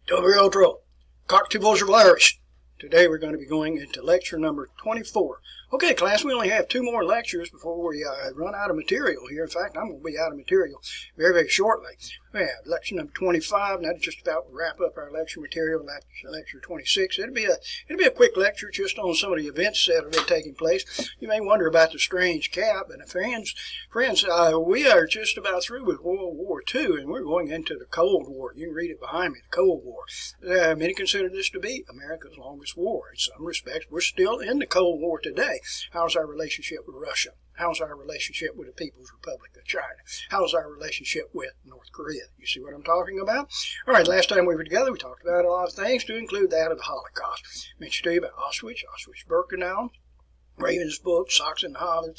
Outro. Cocktails of Irish. Today we're going to be going into lecture number 24. Okay, class, we only have two more lectures before we run out of material here. In fact, I'm going to be out of material very, very shortly. We have lecture number 25, and that'll just about wrap up our lecture material. Lecture 26. It'll be a quick lecture just on some of the events that have been taking place. You may wonder about the strange cap, and friends, we are just about through with World War II, and we're going into the Cold War. You can read it behind me, the Cold War. Many consider this to be America's longest war. In some respects, we're still in the Cold War today. How's our relationship with Russia? How's our relationship with the People's Republic of China? How's our relationship with North Korea? You see what I'm talking about? All right, last time we were together, we talked about a lot of things, to include that of the Holocaust. I mentioned to you about Auschwitz-Birkenau, Ravensbrück, Sachsenhausen,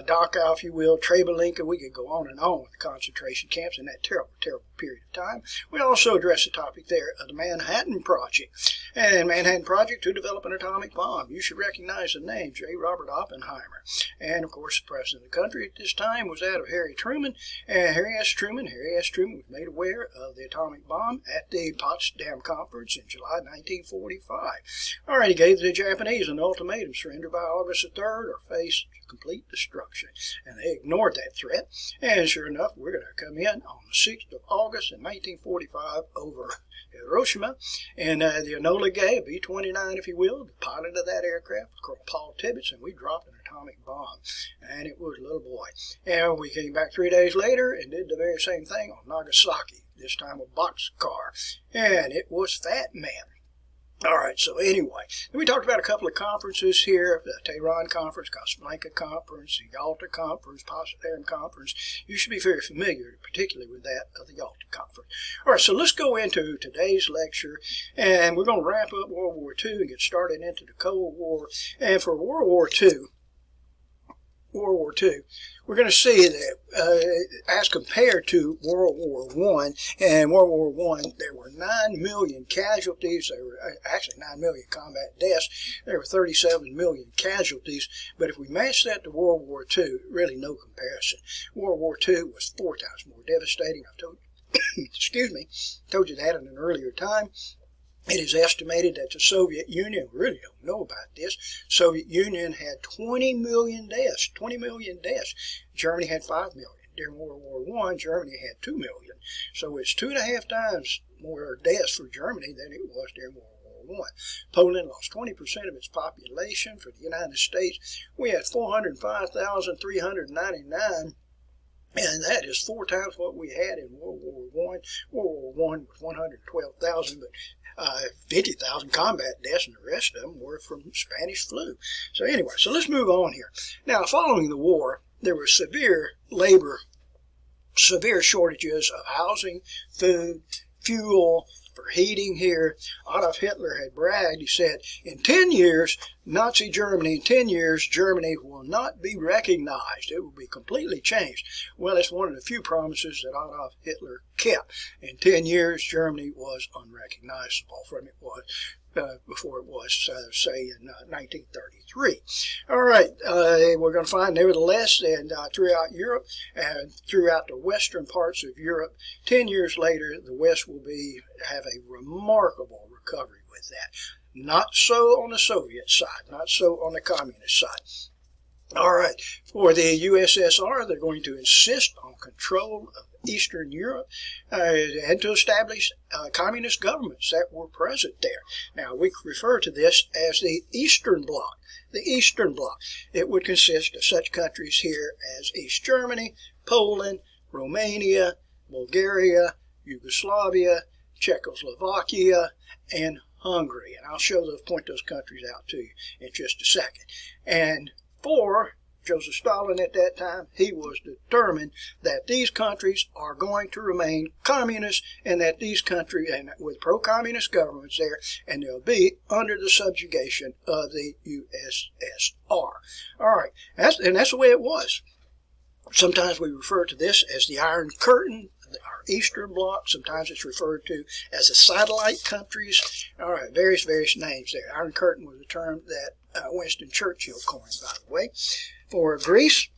Dachau, if you will, Treblinka. We could go on and on with the concentration camps in that terrible, terrible period of time. We also addressed the topic there of the Manhattan Project. And Manhattan Project to develop an atomic bomb. You should recognize the name, J. Robert Oppenheimer. And, of course, the president of the country at this time was that of Harry Truman. And Harry S. Truman was made aware of the atomic bomb at the Potsdam Conference in July 1945. All right, he gave the Japanese an ultimatum: surrender by August the 3rd or face complete destruction. And they ignored that threat. And sure enough, we're going to come in on the 6th of August in 1945 over Hiroshima. And the Enola Gay, B-29, if you will, the pilot of that aircraft was called Paul Tibbets, and we dropped an atomic bomb. And it was a little boy. And we came back 3 days later and did the very same thing on Nagasaki, this time a boxcar. And it was Fat Man. All right, so anyway, then we talked about a couple of conferences here, the Tehran Conference, Casablanca Conference, the Yalta Conference, Potsdam Conference. You should be very familiar, particularly with that of the Yalta Conference. All right, so let's go into today's lecture, and we're going to wrap up World War II and get started into the Cold War. And for World War II, we're going to see that as compared to World War I, and World War I, there were 9 million casualties. There were actually 9 million combat deaths. There were 37 million casualties. But if we match that to World War II, really no comparison. World War II was 4 times more devastating. I told you that in an earlier time. It is estimated that the Soviet Union, we really don't know about this, Soviet Union had 20 million deaths. Germany had 5 million. During World War I, Germany had 2 million. So it's 2.5 times more deaths for Germany than it was during World War I. Poland lost 20% of its population. For the United States, we had 405,399. And that is 4 times what we had in World War I. World War I was 112,000, but 50,000 combat deaths, and the rest of them were from Spanish flu. So anyway, so let's move on here. Now, following the war, there were severe shortages of housing, food, fuel, for heating here. Adolf Hitler had bragged. He said, in 10 years, Nazi Germany, in 10 years, Germany will not be recognized. It will be completely changed. Well, it's one of the few promises that Adolf Hitler kept. In 10 years, Germany was unrecognizable from it was before it was, say, in 1933. All right, we're going to find, nevertheless, and throughout Europe and throughout the western parts of Europe, 10 years later, the West will have a remarkable recovery with that. Not so on the Soviet side, not so on the communist side. All right, for the USSR, they're going to insist on control of Eastern Europe and to establish communist governments that were present there. Now, we refer to this as the Eastern Bloc. The Eastern Bloc. It would consist of such countries here as East Germany, Poland, Romania, Bulgaria, Yugoslavia, Czechoslovakia, and Hungary. And I'll point those countries out to you in just a second. And for Joseph Stalin at that time, he was determined that these countries are going to remain communist, and that these countries, and with pro-communist governments there, and they'll be under the subjugation of the USSR. All right, that's the way it was. Sometimes we refer to this as the Iron Curtain, our Eastern Bloc. Sometimes it's referred to as the satellite countries. All right, various names there. Iron Curtain was a term that Winston Churchill coined, by the way. For Greece,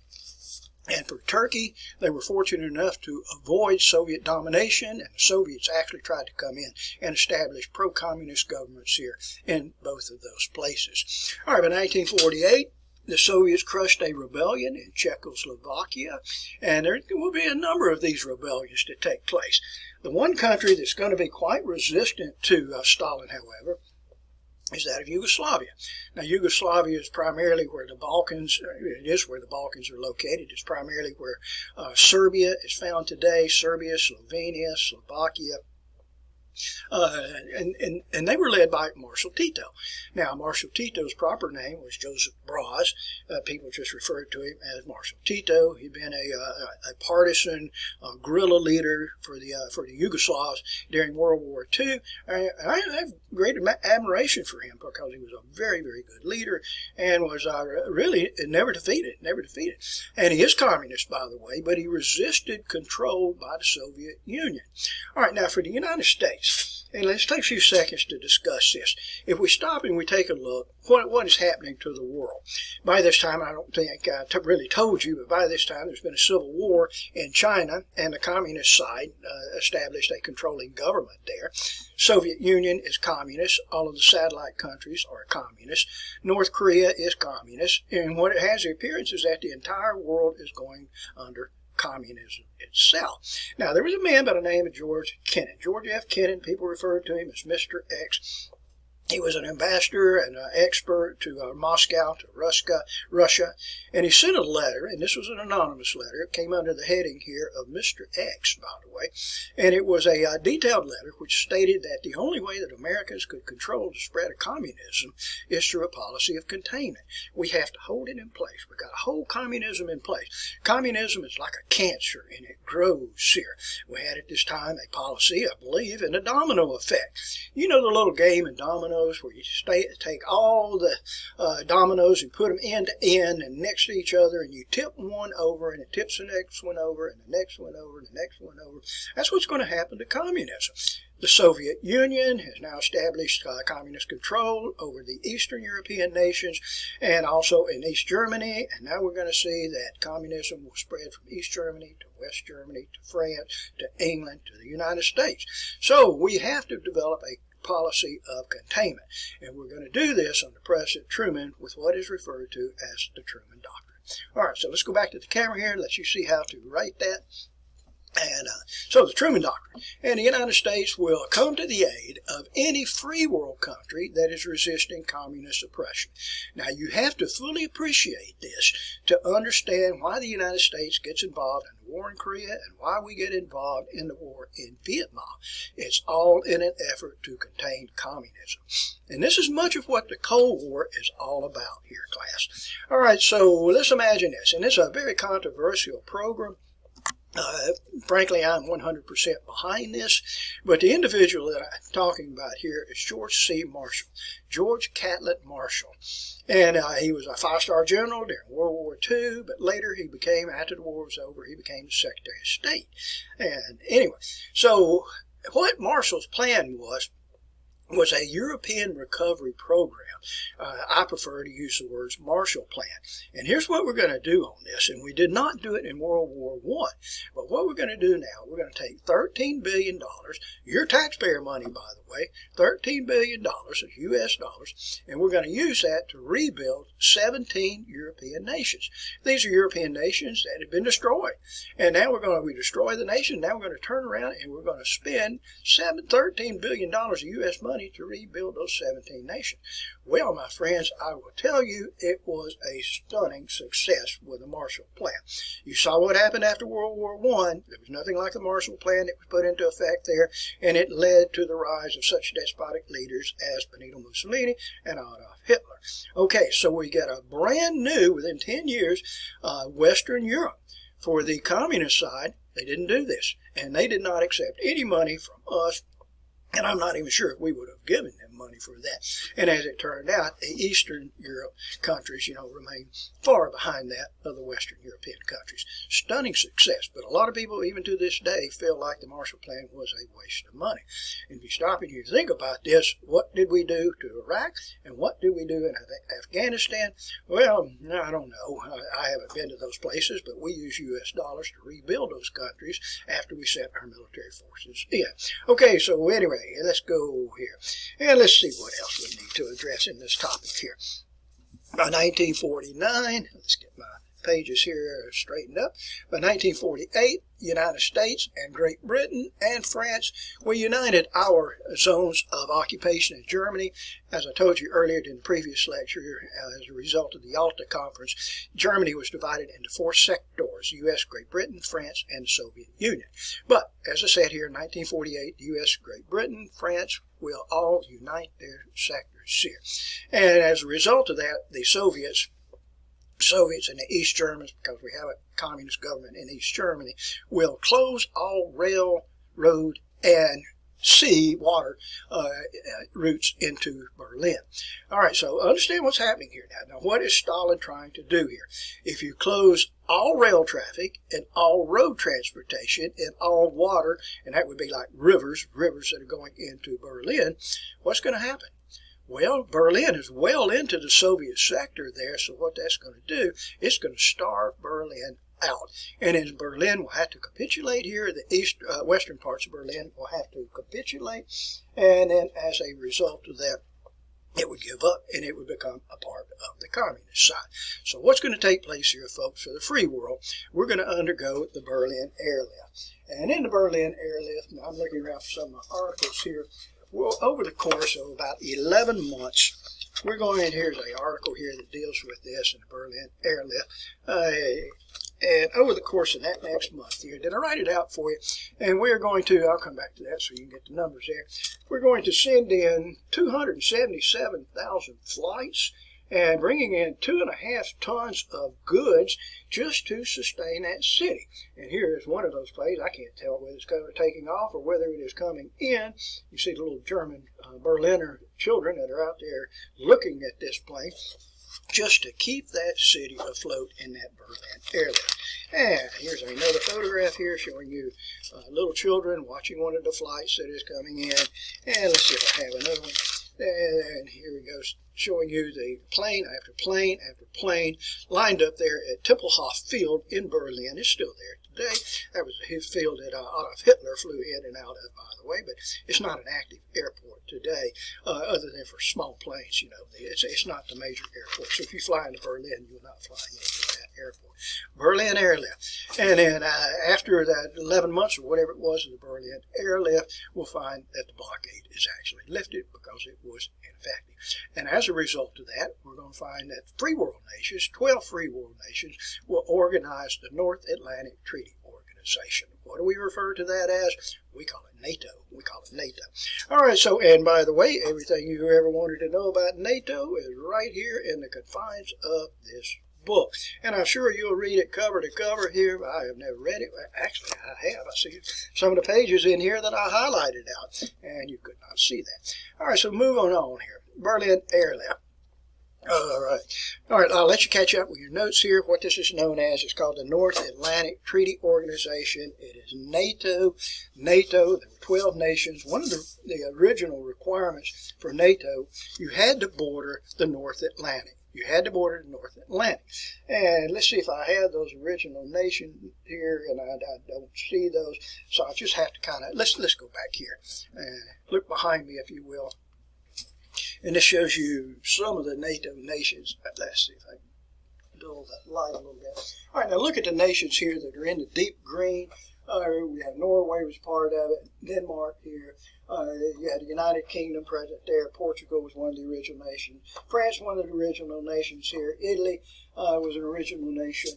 And for Turkey, they were fortunate enough to avoid Soviet domination, and the Soviets actually tried to come in and establish pro-communist governments here in both of those places. All right, by 1948, the Soviets crushed a rebellion in Czechoslovakia, and there will be a number of these rebellions to take place. The one country that's going to be quite resistant to Stalin, however, is that of Yugoslavia. Now, Yugoslavia is primarily where the Balkans, it is where the Balkans are located. It's primarily where Serbia is found today, Serbia, Slovenia, Slovakia. And they were led by Marshal Tito. Now, Marshal Tito's proper name was Joseph Broz. People just referred to him as Marshal Tito. He'd been a partisan guerrilla leader for the Yugoslavs during World War II. I have great admiration for him because he was a very, very good leader and was really never defeated. And he is communist, by the way, but he resisted control by the Soviet Union. All right, now for the United States, and let's take a few seconds to discuss this. If we stop and we take a look, what is happening to the world? By this time, I don't think I really told you, but by this time there's been a civil war in China, and the communist side established a controlling government there. Soviet Union is communist. All of the satellite countries are communist. North Korea is communist. And what it has the appearance is that the entire world is going under communism itself. Now, there was a man by the name of George Kennan. George F. Kennan, people referred to him as Mr. X. He was an ambassador and an expert to Moscow, to Russia, and he sent a letter, and this was an anonymous letter. It came under the heading here of Mr. X, by the way, and it was a detailed letter which stated that the only way that Americans could control the spread of communism is through a policy of containment. We have to hold it in place. We've got to hold communism in place. Communism is like a cancer, and it grows here. We had at this time a policy, I believe, in a domino effect. You know the little game in dominoes where you take all the dominoes and put them end to end and next to each other, and you tip one over and it tips the next one over and the next one over and the next one over. That's what's going to happen to communism. The Soviet Union has now established communist control over the Eastern European nations and also in East Germany, and now we're going to see that communism will spread from East Germany to West Germany to France to England to the United States. So we have to develop a policy of containment, and we're going to do this under President Truman with what is referred to as the Truman Doctrine. All right, so let's go back to the camera here and let you see how to write that. And so the Truman Doctrine, and the United States will come to the aid of any free world country that is resisting communist oppression. Now, you have to fully appreciate this to understand why the United States gets involved in the war in Korea and why we get involved in the war in Vietnam. It's all in an effort to contain communism. And this is much of what the Cold War is all about here, class. All right, so let's imagine this, and it's a very controversial program. Frankly, I'm 100% behind this, but the individual that I'm talking about here is George C. Marshall, George Catlett Marshall. And he was a five-star general during World War II, but later he became, after the war was over, he became the Secretary of State. And anyway, so what Marshall's plan was a European recovery program. I prefer to use the words Marshall Plan. And here's what we're going to do on this, and we did not do it in World War I. But what we're going to do now, we're going to take $13 billion, your taxpayer money, by the way, $13 billion of U.S. dollars, and we're going to use that to rebuild 17 European nations. These are European nations that have been destroyed. And now we destroy the nation. Now we're going to turn around and we're going to spend $13 billion of U.S. money to rebuild those 17 nations. Well, my friends, I will tell you it was a stunning success with the Marshall Plan. You saw what happened after World War I. There was nothing like the Marshall Plan that was put into effect there, and it led to the rise of such despotic leaders as Benito Mussolini and Adolf Hitler. Okay, so we got a brand new, within 10 years, Western Europe. For the communist side, they didn't do this, and they did not accept any money from us And I'm not even sure if we would have given them money for that. And as it turned out, the Eastern Europe countries, remain far behind that of the Western European countries. Stunning success, but a lot of people, even to this day, feel like the Marshall Plan was a waste of money. And if you stop and you think about this, what did we do to Iraq, and what did we do in Afghanistan? Well, I don't know. I haven't been to those places, but we use U.S. dollars to rebuild those countries after we sent our military forces in. Okay, so anyway, let's go here. And let's see what else we need to address in this topic here. By 1949, let's get my pages here straightened up. By 1948, United States and Great Britain and France, we united our zones of occupation in Germany. As I told you earlier in the previous lecture, as a result of the Yalta Conference, Germany was divided into 4 sectors: U.S., Great Britain, France, and the Soviet Union. But, as I said here, in 1948, the U.S., Great Britain, France will all unite their sectors here. And as a result of that, the Soviets and the East Germans, because we have a communist government in East Germany, will close all rail, road, and sea water routes into Berlin. All right, so understand what's happening here now. Now, what is Stalin trying to do here? If you close all rail traffic and all road transportation and all water, and that would be like rivers that are going into Berlin, what's going to happen? Well, Berlin is well into the Soviet sector there, so what that's going to do, it's going to starve Berlin out. And as Berlin will have to capitulate here, the western parts of Berlin will have to capitulate, and then as a result of that, it would give up and it would become a part of the communist side. So what's going to take place here, folks, for the free world, we're going to undergo the Berlin Airlift. And in the Berlin Airlift, I'm looking around for some of my articles here. Well, over the course of about 11 months, we're going in, here's an article here that deals with this in the Berlin Airlift. And over the course of that next month here, did I write it out for you? And we're going to, I'll come back to that so you can get the numbers there. We're going to send in 277,000 flights and bringing in 2.5 tons of goods just to sustain that city. And here is one of those planes. I can't tell whether it's taking off or whether it is coming in. You see the little German Berliner children that are out there looking at this plane just to keep that city afloat in that Berlin Airlift. And here's another photograph here showing you little children watching one of the flights that is coming in. And let's see if I have another one. And here we go, showing you the plane after plane after plane lined up there at Tempelhof Field in Berlin. It's still there today. That was his field that Adolf Hitler flew in and out of, by the way, but it's not an active airport today, other than for small planes. It's not the major airport. So if you fly into Berlin, you're not flying into that airport. Berlin Airlift. And then after that 11 months or whatever it was of the Berlin Airlift, we'll find that the blockade is actually lifted because it was ineffective. And as a result of that, we're going to find that free world nations, 12 free world nations, will organize the North Atlantic Treaty Organization. What do we refer to that as? We call it NATO. All right, so, and by the way, everything you ever wanted to know about NATO is right here in the confines of this book. And I'm sure you'll read it cover to cover here. I have never read it. Actually, I have. I see some of the pages in here that I highlighted out, and you could not see that. All right, so move on here. Berlin Airlift. All right, I'll let you catch up with your notes here. What this is known as is called the North Atlantic Treaty Organization. It is NATO. There were 12 nations. One of the original requirements for NATO, you had to border the North Atlantic. And let's see if I have those original nations here, and I don't see those. So I just have to kind of, let's go back here. Look behind me, if you will. And this shows you some of the NATO nations. Let's see if I can dull that light a little bit. All right, now look at the nations here that are in the deep green. We have Norway was part of it, Denmark here. You had the United Kingdom present there. Portugal was one of the original nations. France, one of the original nations here. Italy was an original nation.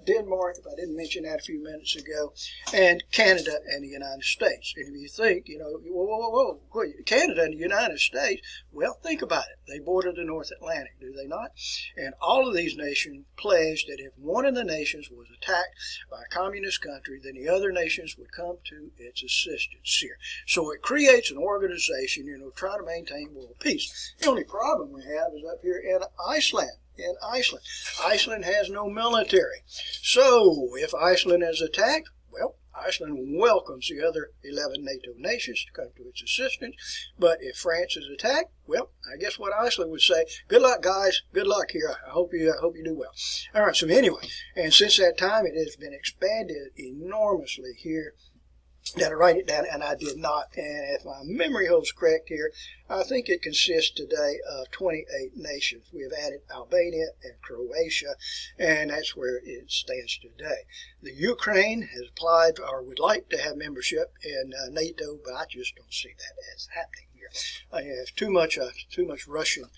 Denmark, if I didn't mention that a few minutes ago, and Canada and the United States. And if you think, whoa, Canada and the United States, well, think about it. They border the North Atlantic, do they not? And all of these nations pledged that if one of the nations was attacked by a communist country, then the other nations would come to its assistance here. So it creates an organization, trying to maintain world peace. The only problem we have is up here in Iceland. Iceland has no military. So if Iceland is attacked, well, Iceland welcomes the other 11 NATO nations to come to its assistance. But if France is attacked, well, I guess what Iceland would say, good luck, guys. Good luck here. I hope you do well. All right, so anyway, and since that time, it has been expanded enormously here. Did I write it down? And I did not. And if my memory holds correct here, I think it consists today of 28 nations. We have added Albania and Croatia, and that's where it stands today. The Ukraine has applied or would like to have membership in NATO, but I just don't see that as happening here. I have too much Russian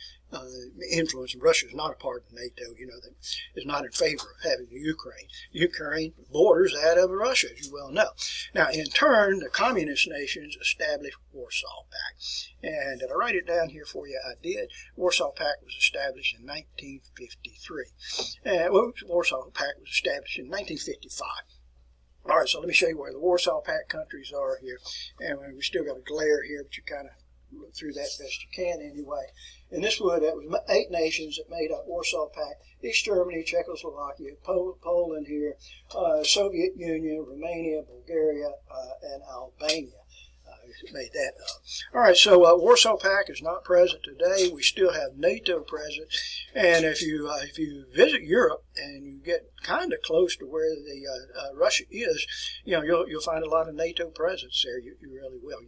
influence. Russia is not a part of NATO, that is not in favor of having the Ukraine. Ukraine borders that of Russia, as you well know. Now, in turn, the communist nations established Warsaw Pact. And did I write it down here for you? I did. Warsaw Pact was established in 1953. Warsaw Pact was established in 1955. All right, so let me show you where the Warsaw Pact countries are here. And we still got a glare here, but you kind of look through that best you can anyway. And that was 8 nations that made up Warsaw Pact: East Germany, Czechoslovakia, Poland here, Soviet Union, Romania, Bulgaria, and Albania. Made that up. All right, so Warsaw Pact is not present today. We still have NATO present, and if you visit Europe and you get kind of close to where the Russia is, you'll find a lot of NATO presence there. You really will,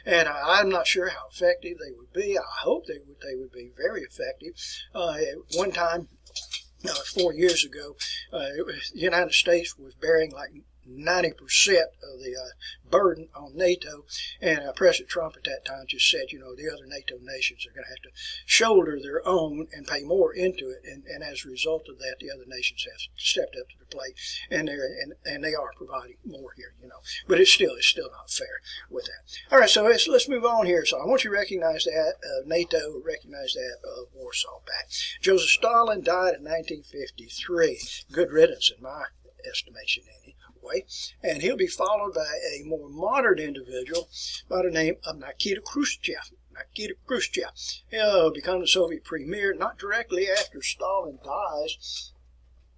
And I'm not sure how effective they would be. I hope they would be very effective. One time, 4 years ago, the United States was bearing like 90% of the burden on NATO, and President Trump at that time just said, the other NATO nations are going to have to shoulder their own and pay more into it, and as a result of that, the other nations have stepped up to the plate, and they are providing more here, But it's still not fair with that. All right, so let's move on here. So I want you to recognize that NATO, recognize that of Warsaw Pact. Joseph Stalin died in 1953. Good riddance in my estimation, anyway. And he'll be followed by a more modern individual by the name of Nikita Khrushchev. He'll become the Soviet premier not directly after Stalin dies,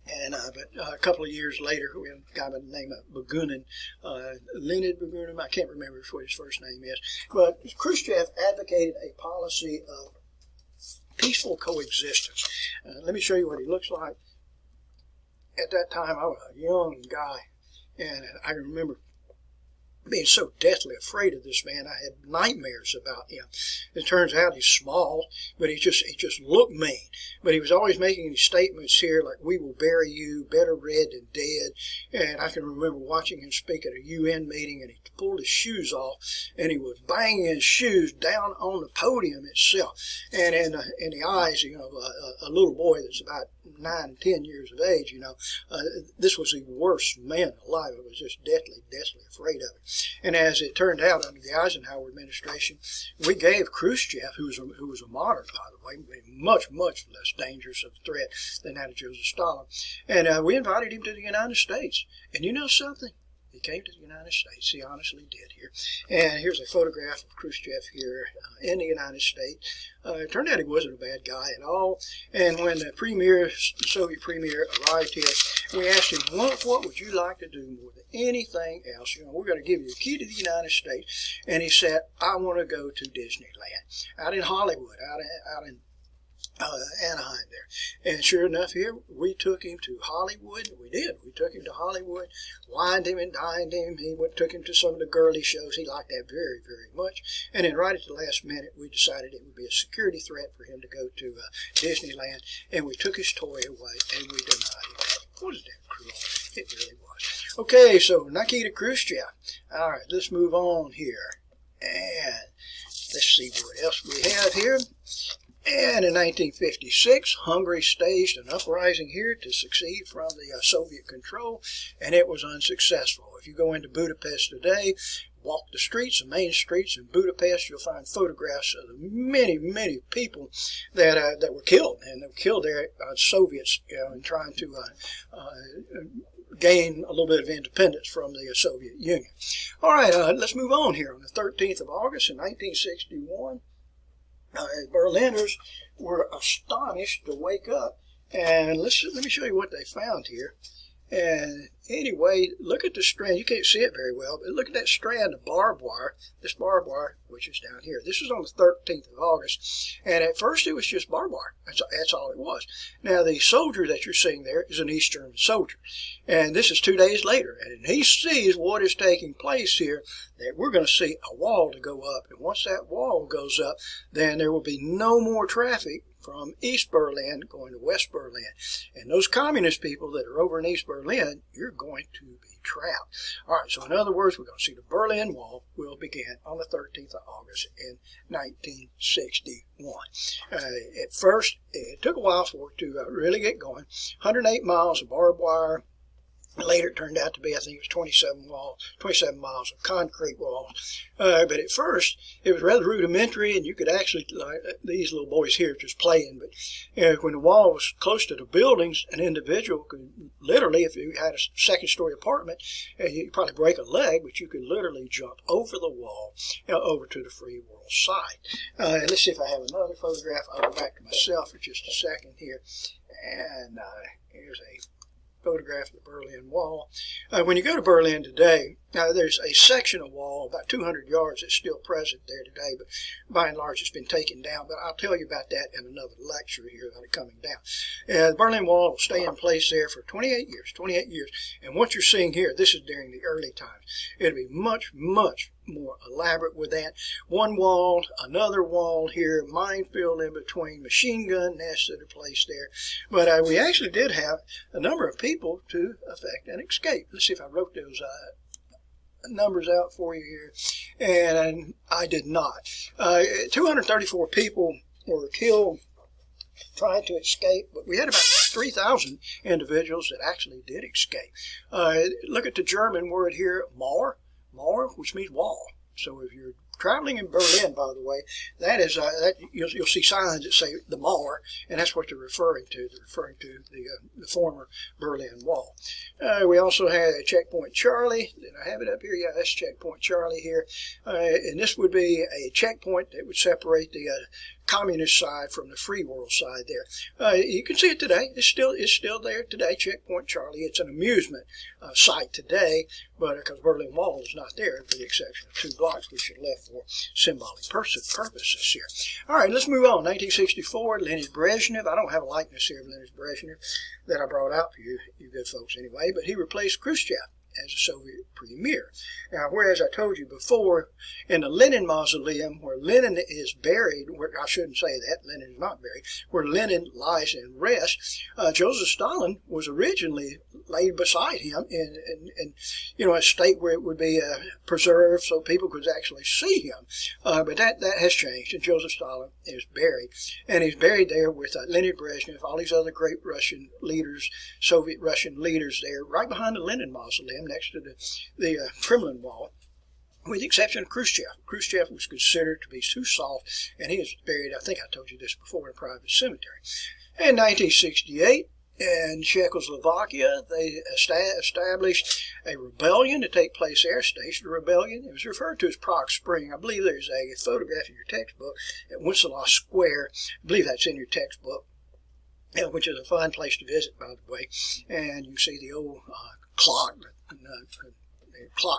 but a couple of years later, we have a guy by the name of Bakunin, Leonid Bakunin. I can't remember what his first name is, but Khrushchev advocated a policy of peaceful coexistence. Let me show you what he looks like. At that time, I was a young guy, and I remember being so deathly afraid of this man. I had nightmares about him. It turns out he's small, but he just looked mean. But he was always making these statements here like, "We will bury you, better red than dead." And I can remember watching him speak at a UN meeting, and he pulled his shoes off, and he was banging his shoes down on the podium itself. And in the eyes, of a little boy that's about 9 and 10 years of age, this was the worst man alive. I was just deathly afraid of it. And as it turned out, under the Eisenhower administration, we gave Khrushchev, who was a moderate, by the way, much less dangerous of a threat than that of Joseph Stalin. And we invited him to the United States. And you know something? He came to the United States. He honestly did here. And here's a photograph of Khrushchev here in the United States. It turned out he wasn't a bad guy at all. And when the Soviet premier arrived here, we asked him, what would you like to do more than anything else? We're going to give you the key to the United States. And he said, I want to go to Disneyland. Out in Hollywood, out in Anaheim there. And sure enough, here we took him to Hollywood. We did. We took him to Hollywood, wined him and dined him. Took him to some of the girly shows. He liked that very much. And then right at the last minute, we decided it would be a security threat for him to go to Disneyland. And we took his toy away, and we denied him. Wasn't that cruel? It really was. Okay, so Nikita Khrushchev. All right, let's move on here. And let's see what else we have here. And in 1956, Hungary staged an uprising here to succeed from the Soviet control, and it was unsuccessful. If you go into Budapest today, walk the streets, the main streets in Budapest, you'll find photographs of the many, many people that were killed, and they were killed there by Soviets, in trying to gain a little bit of independence from the Soviet Union. All right, let's move on here. On the 13th of August in 1961, Berliners were astonished to wake up, and let me show you what they found here. And anyway, look at the strand. You can't see it very well, but look at that strand of barbed wire. This barbed wire, which is down here. This was on the 13th of August, and at first it was just barbed wire. That's all it was. Now, the soldier that you're seeing there is an East German soldier, and this is 2 days later, and he sees what is taking place here, that we're going to see a wall to go up, and once that wall goes up, then there will be no more traffic from East Berlin going to West Berlin. And those communist people that are over in East Berlin, you're going to be trapped. All right, so in other words, we're going to see the Berlin Wall will begin on the 13th of August in 1961. At first, it took a while for it to really get going. 108 miles of barbed wire. Later, it turned out to be, I think it was 27 miles of concrete walls. But at first, it was rather rudimentary, and you could actually, like these little boys here, just playing. But when the wall was close to the buildings, an individual could literally, if you had a second-story apartment, you'd probably break a leg, but you could literally jump over the wall, over to the free world side. And let's see if I have another photograph. I'll go back to myself for just a second here. And here's a photograph of the Berlin Wall. When you go to Berlin today, there's a section of wall about 200 yards that's still present there today, but by and large it's been taken down. But I'll tell you about that in another lecture here about it coming down. The Berlin Wall will stay in place there for 28 years. And what you're seeing here, this is during the early times. It'll be much, much more elaborate with that. One wall, another wall here, minefield in between, machine gun nests that are placed there. But we actually did have a number of people to effect an escape. Let's see if I wrote those numbers out for you here. And I did not. 234 people were killed trying to escape, but we had about 3,000 individuals that actually did escape. Look at the German word here, Mauer, which means wall. So if you're traveling in Berlin, by the way, that is you'll see signs that say the Mauer, and that's what they're referring to. They're referring to the former Berlin Wall. We also had a checkpoint Charlie. Did I have it up here? Yeah, that's checkpoint Charlie here, and this would be a checkpoint that would separate the communist side from the free world side there. You can see it today. It's still there today, Checkpoint Charlie. It's an amusement site today, but because Berlin Wall is not there, with the exception of 2 blocks, which are left for symbolic purposes here. All right, let's move on. 1964, Leonid Brezhnev. I don't have a likeness here of Leonid Brezhnev that I brought out for you good folks anyway, but he replaced Khrushchev as a Soviet premier. Now, whereas I told you before, in the Lenin mausoleum, where Lenin is buried, I shouldn't say that, Lenin is not buried, where Lenin lies in rest, Joseph Stalin was originally laid beside him in a state where it would be preserved so people could actually see him. But that has changed, and Joseph Stalin is buried. And he's buried there with Leonid Brezhnev, all these other great Russian leaders, Soviet Russian leaders there, right behind the Lenin mausoleum, next to the Kremlin Wall, with the exception of Khrushchev. Khrushchev was considered to be too soft, and he is buried, I think I told you this before, in a private cemetery. In 1968, in Czechoslovakia, they established a rebellion to take place there, staged a rebellion. It was referred to as Prague Spring. I believe there's a photograph in your textbook at Wenceslaw Square. I believe that's in your textbook, which is a fine place to visit, by the way. And you can see the old clock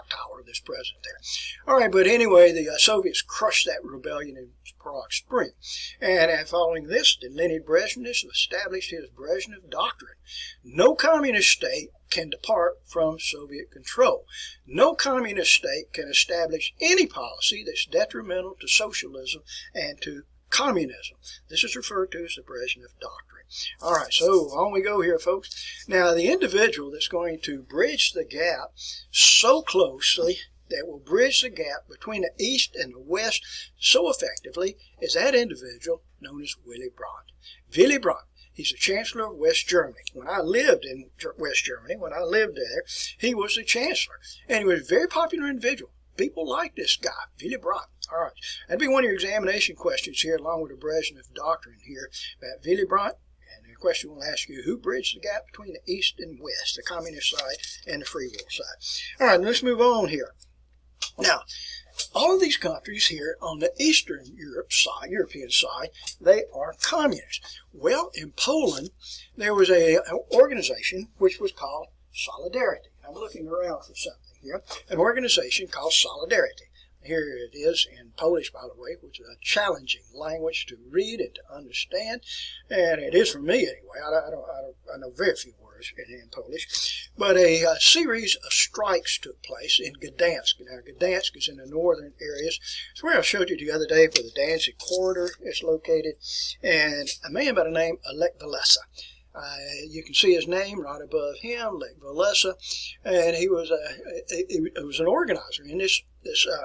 tower that's present there. All right, but anyway, the Soviets crushed that rebellion in Prague Spring. And following this, Leonid Brezhnev established his Brezhnev doctrine. No communist state can depart from Soviet control. No communist state can establish any policy that's detrimental to socialism and to communism. This is referred to as the Brezhnev doctrine. All right, so on we go here, folks. Now, the individual that's going to bridge the gap so closely that will bridge the gap between the East and the West so effectively is that individual known as Willy Brandt. Willy Brandt. He's the Chancellor of West Germany. When I lived in West Germany, when I lived there, he was the Chancellor. And he was a very popular individual. People like this guy, Willy Brandt. All right. That'd be one of your examination questions here, along with the Brezhnev doctrine here about Willy Brandt. And the question will ask you, who bridged the gap between the East and West, the communist side and the free world side? All right, let's move on here. Now, all of these countries here on the Eastern European side, they are communist. Well, in Poland, there was an organization which was called Solidarity. I'm looking around for something here. An organization called Solidarity. Here it is in Polish, by the way, which is a challenging language to read and to understand, and it is for me anyway. I know very few words in Polish, but a series of strikes took place in Gdansk. Now, Gdansk is in the northern areas. It's where I showed you the other day where the Danzig corridor is located, and a man by the name of Lech Walesa. You can see his name right above him, Lech Walesa, and he was an organizer in this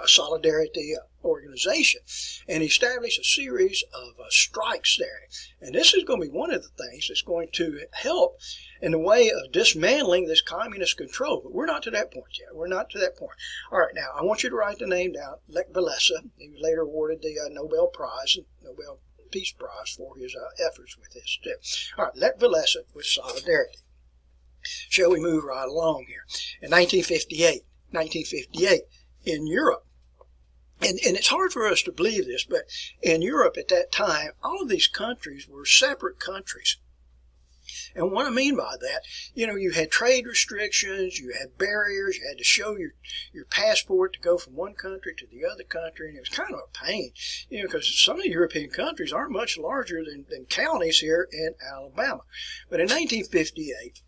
Solidarity organization, and he established a series of strikes there. And this is going to be one of the things that's going to help in the way of dismantling this communist control. But we're not to that point yet. We're not to that point. All right, now I want you to write the name down, Lech Walesa. He was later awarded the Nobel Prize, Nobel Peace Prize for his efforts with this too. All right, Lech Walesa with Solidarity. Shall we move right along here? In 1958, in Europe, and it's hard for us to believe this, but in Europe at that time, all of these countries were separate countries. And what I mean by that, you had trade restrictions, you had barriers, you had to show your passport to go from one country to the other country, and it was kind of a pain, because some of the European countries aren't much larger than counties here in Alabama. But in 1958,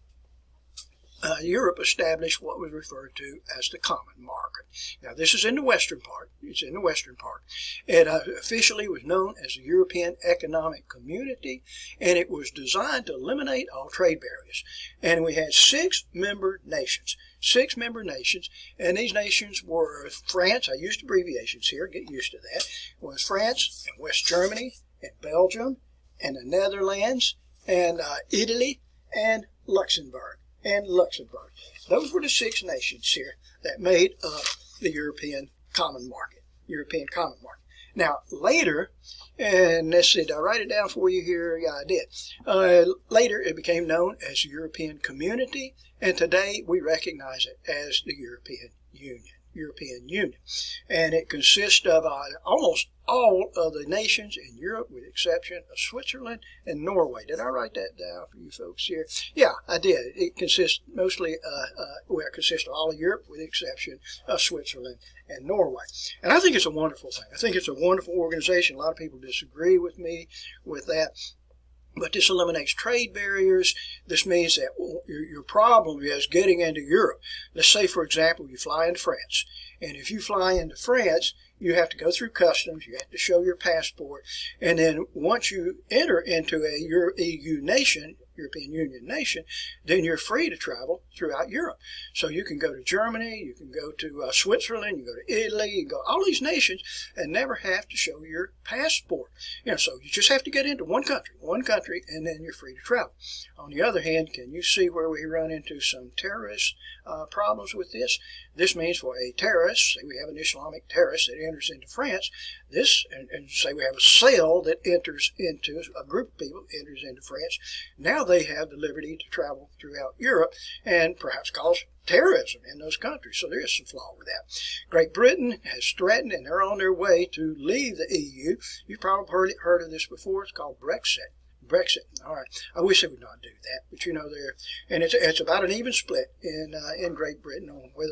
Europe established what was referred to as the common market. Now, this is in the western part. It's in the western part. It officially was known as the European Economic Community, and it was designed to eliminate all trade barriers. And we had six member nations, and these nations were France. I used abbreviations here. Get used to that. It was France and West Germany and Belgium and the Netherlands and Italy and Luxembourg. Those were the six nations here that made up the European Common Market. Now, later, and let's see, did I write it down for you here? Yeah, I did. Later, it became known as the European Community, and today we recognize it as the European Union. And it consists of almost all of the nations in Europe, with the exception of Switzerland and Norway. Did I write that down for you folks here? Yeah, I did. It consists mostly, it consists of all of Europe, with the exception of Switzerland and Norway. And I think it's a wonderful thing. I think it's a wonderful organization. A lot of people disagree with me with that. But this eliminates trade barriers. This means that your problem is getting into Europe. Let's say, for example, you fly into France. And if you fly into France, you have to go through customs. You have to show your passport. And then once you enter into a EU nation, European Union nation, then you're free to travel throughout Europe. So you can go to Germany, you can go to Switzerland, you go to Italy, you go all these nations and never have to show your passport. So you just have to get into one country, and then you're free to travel. On the other hand, can you see where we run into some terrorist problems with this? This means for a terrorist, say we have an Islamic terrorist that enters into France, and say we have a cell that enters into, a group of people enters into France, now they have the liberty to travel throughout Europe and perhaps cause terrorism in those countries. So there is some flaw with that. Great Britain has threatened, and they're on their way to leave the EU. You've probably heard of this before. It's called Brexit. All right. I wish they would not do that, but and it's about an even split in Great Britain on whether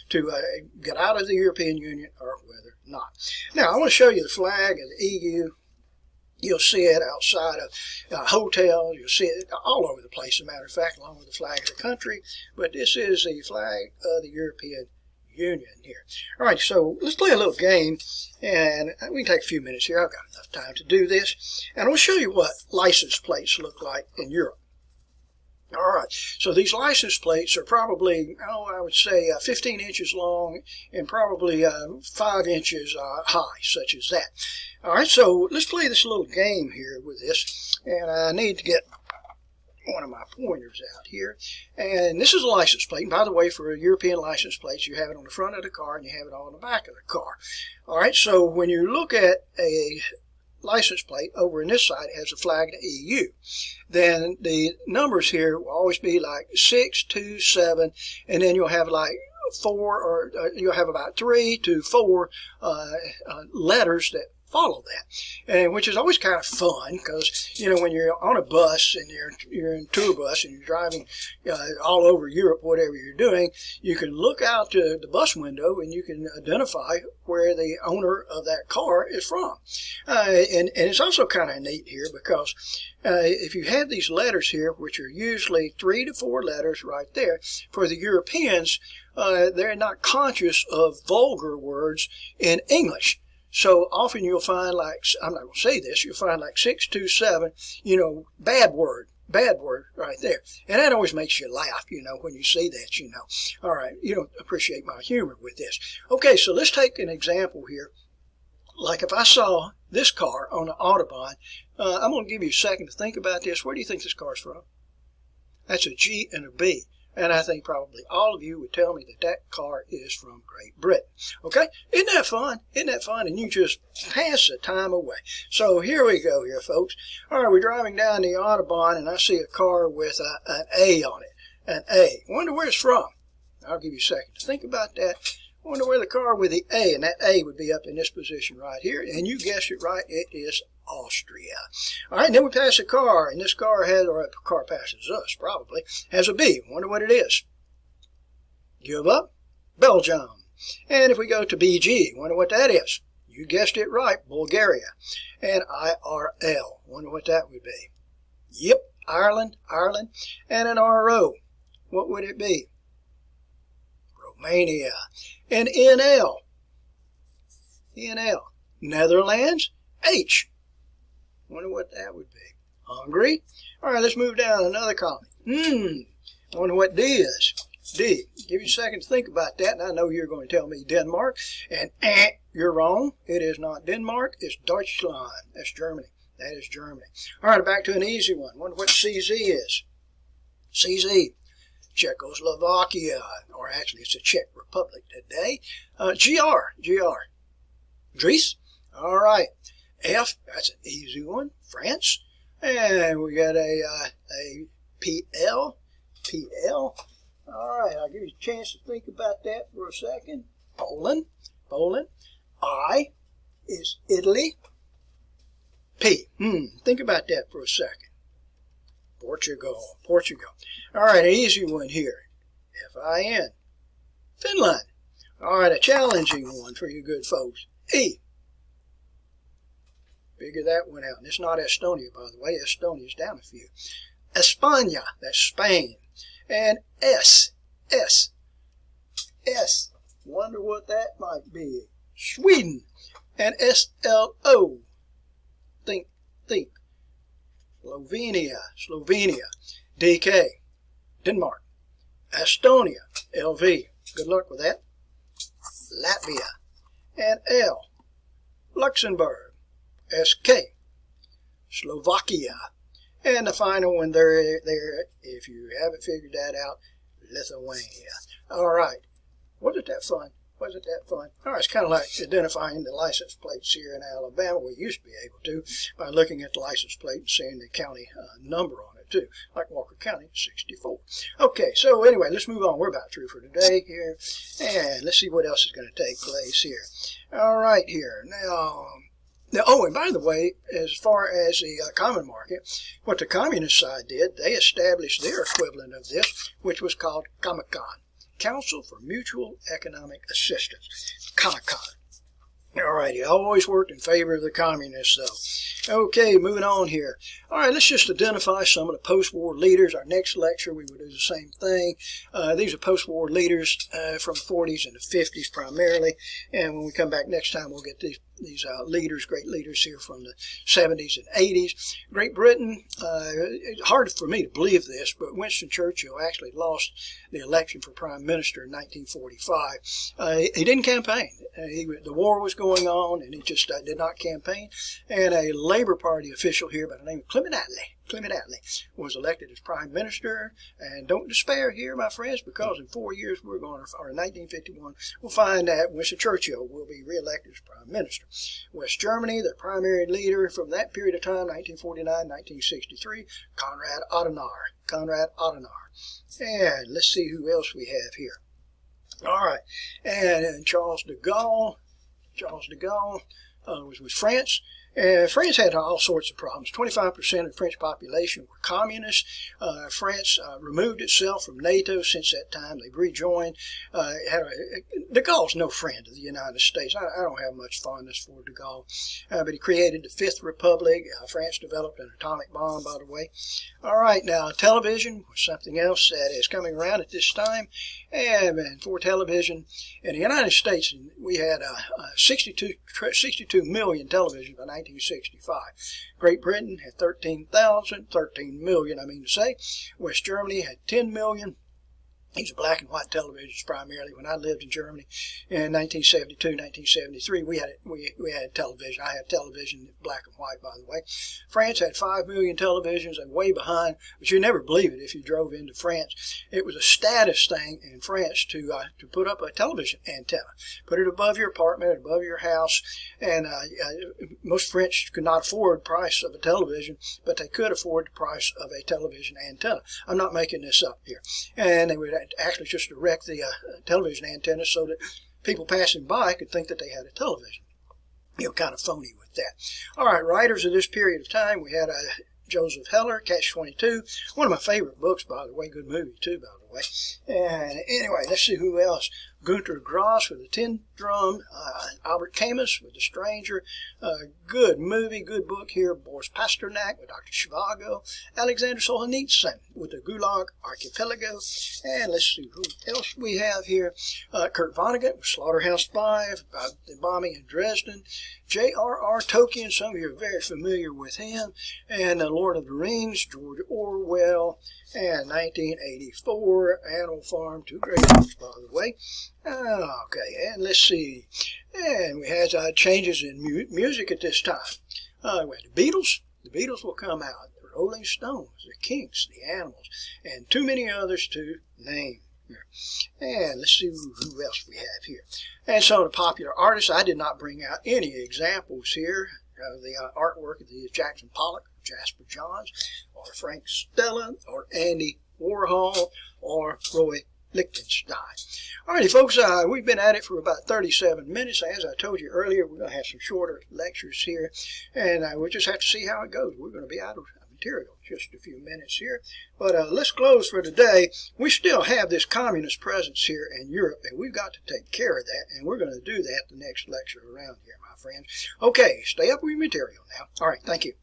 to get out of the European Union or whether not. Now, I want to show you the flag of the EU. You'll see it outside of hotels. You'll see it all over the place, as a matter of fact, along with the flag of the country. But this is the flag of the European Union here. All right, so let's play a little game, and we can take a few minutes here. I've got enough time to do this. And I'll show you what license plates look like in Europe. All right, so these license plates are probably, I would say 15 inches long and probably 5 inches high, such as that. All right, so let's play this little game here with this, and I need to get one of my pointers out here. And this is a license plate. And by the way, for European license plates, you have it on the front of the car and you have it on the back of the car. All right, so when you look at a license plate over in this side, it has a flag to EU. Then the numbers here will always be like 6, 2, 7, and then you'll have like 4, or you'll have about 3 to 4 letters that follow that, and which is always kind of fun because, you know, when you're on a bus and you're in a tour bus and you're driving all over Europe, whatever you're doing, you can look out to the bus window and you can identify where the owner of that car is from. And it's also kind of neat here because if you have these letters here, which are usually 3 to 4 letters right there, for the Europeans, they're not conscious of vulgar words in English. So often you'll find, like, I'm not going to say this, you'll find like 6, 2, 7, you know, bad word right there. And that always makes you laugh, you know, when you see that, you know. All right, you don't appreciate my humor with this. Okay, so let's take an example here. Like if I saw this car on the Autobahn, I'm going to give you a second to think about this. Where do you think this car's from? That's a G and a B. And I think probably all of you would tell me that that car is from Great Britain. Okay? Isn't that fun? Isn't that fun? And you just pass the time away. So here we go here, folks. All right, we're driving down the Autobahn, and I see a car with an A on it. An A. Wonder where it's from. I'll give you a second to think about that. I wonder where the car with the A, and that A would be up in this position right here. And you guessed it right, it is Austria. All right, and then we pass a car, and this car has, or a car passes us probably, has a B. Wonder what it is. Give up? Belgium. And if we go to BG, wonder what that is. You guessed it right, Bulgaria. And IRL, wonder what that would be. Yep, Ireland. And an RO, what would it be? Romania. And NL, Netherlands, H. Wonder what that would be. Hungary. All right, let's move down another column. I wonder what D is. D. Give you a second to think about that, and I know you're going to tell me Denmark. And you're wrong. It is not Denmark. It's Deutschland. That's Germany. That is Germany. All right, back to an easy one. Wonder what CZ is. CZ. Czechoslovakia, or actually it's the Czech Republic today. GR. Greece. All right. F, that's an easy one. France. And we got a PL. All right, I'll give you a chance to think about that for a second. Poland. I is Italy. P. Think about that for a second. Portugal. All right, an easy one here. FIN. Finland. All right, a challenging one for you good folks. E. Figure that one out. And it's not Estonia, by the way. Estonia's down a few. España. That's Spain. And S. Wonder what that might be. Sweden. And SLO. Think. Slovenia. DK. Denmark. Estonia. LV. Good luck with that. Latvia. And L. Luxembourg. SK. Slovakia. And the final one there, if you haven't figured that out, Lithuania. All right. Wasn't that fun? All right, it's kind of like identifying the license plates here in Alabama. We used to be able to by looking at the license plate and seeing the county number on it too, like Walker County, 64. Okay, so anyway, let's move on. We're about through for today here, and let's see what else is going to take place here. All right, here now. Oh, and by the way, as far as the common market, what the communist side did, they established their equivalent of this, which was called Comecon. Council for Mutual Economic Assistance, Comecon. All righty, always worked in favor of the communists, though. Okay, moving on here. All right, let's just identify some of the post-war leaders. Our next lecture, we will do the same thing. These are post-war leaders from the 40s and the 50s primarily. And when we come back next time, we'll get these leaders, great leaders here from the 70s and 80s. Great Britain, it's hard for me to believe this, but Winston Churchill actually lost the election for Prime Minister in 1945. He didn't campaign. The war was going on, and he just did not campaign. And a Labour Party official here by the name of Clement Attlee was elected as Prime Minister. And don't despair here, my friends, because in 4 years or in 1951, we'll find that Winston Churchill will be re-elected as Prime Minister. West Germany, the primary leader from that period of time, 1949-1963, Konrad Adenauer. And let's see who else we have here. All right, and Charles de Gaulle was with France. France had all sorts of problems. 25% of the French population were communists. France removed itself from NATO since that time. They've rejoined. De Gaulle's no friend of the United States. I don't have much fondness for de Gaulle. But he created the Fifth Republic. France developed an atomic bomb, by the way. All right, now television was something else that is coming around at this time. And for television, in the United States, we had 62 million televisions by 1965. Great Britain had 13 million, I mean to say. West Germany had 10 million. These are black and white televisions primarily. When I lived in Germany in 1972, 1973, we had television. I had television, black and white, by the way. France had 5 million televisions and way behind, but you'd never believe it if you drove into France. It was a status thing in France to put up a television antenna. Put it above your apartment, above your house, and most French could not afford the price of a television, but they could afford the price of a television antenna. I'm not making this up here. And they would actually just erect the television antenna so that people passing by could think that they had a television. Kind of phony with that. All right, writers of this period of time, we had Joseph Heller, Catch-22. One of my favorite books, by the way. Good movie, too, by the way. And anyway, let's see who else. Gunter Grass with the Tin Drum. Albert Camus with The Stranger. Good movie, good book here. Boris Pasternak with Dr. Zhivago. Alexander Solzhenitsyn with the Gulag Archipelago. And let's see who else we have here. Kurt Vonnegut with Slaughterhouse-Five, about the bombing in Dresden. J.R.R. Tolkien, some of you are very familiar with him. And The Lord of the Rings, George Orwell. And 1984, Animal Farm, two great books, by the way. Okay, and let's see. And we had changes in music at this time. We had the Beatles. The Beatles will come out. The Rolling Stones, the Kinks, the Animals, and too many others to name. And let's see who else we have here. And some of the popular artists. I did not bring out any examples here of the artwork of the Jackson Pollock, Jasper Johns, or Frank Stella, or Andy Warhol, or Roy Lichtenstein. Alrighty, folks, we've been at it for about 37 minutes. As I told you earlier, we're going to have some shorter lectures here, and we'll just have to see how it goes. We're going to be out of material just a few minutes here. But let's close for today. We still have this communist presence here in Europe, and we've got to take care of that, and we're going to do that the next lecture around here, my friends. Okay, stay up with your material now. All right, thank you.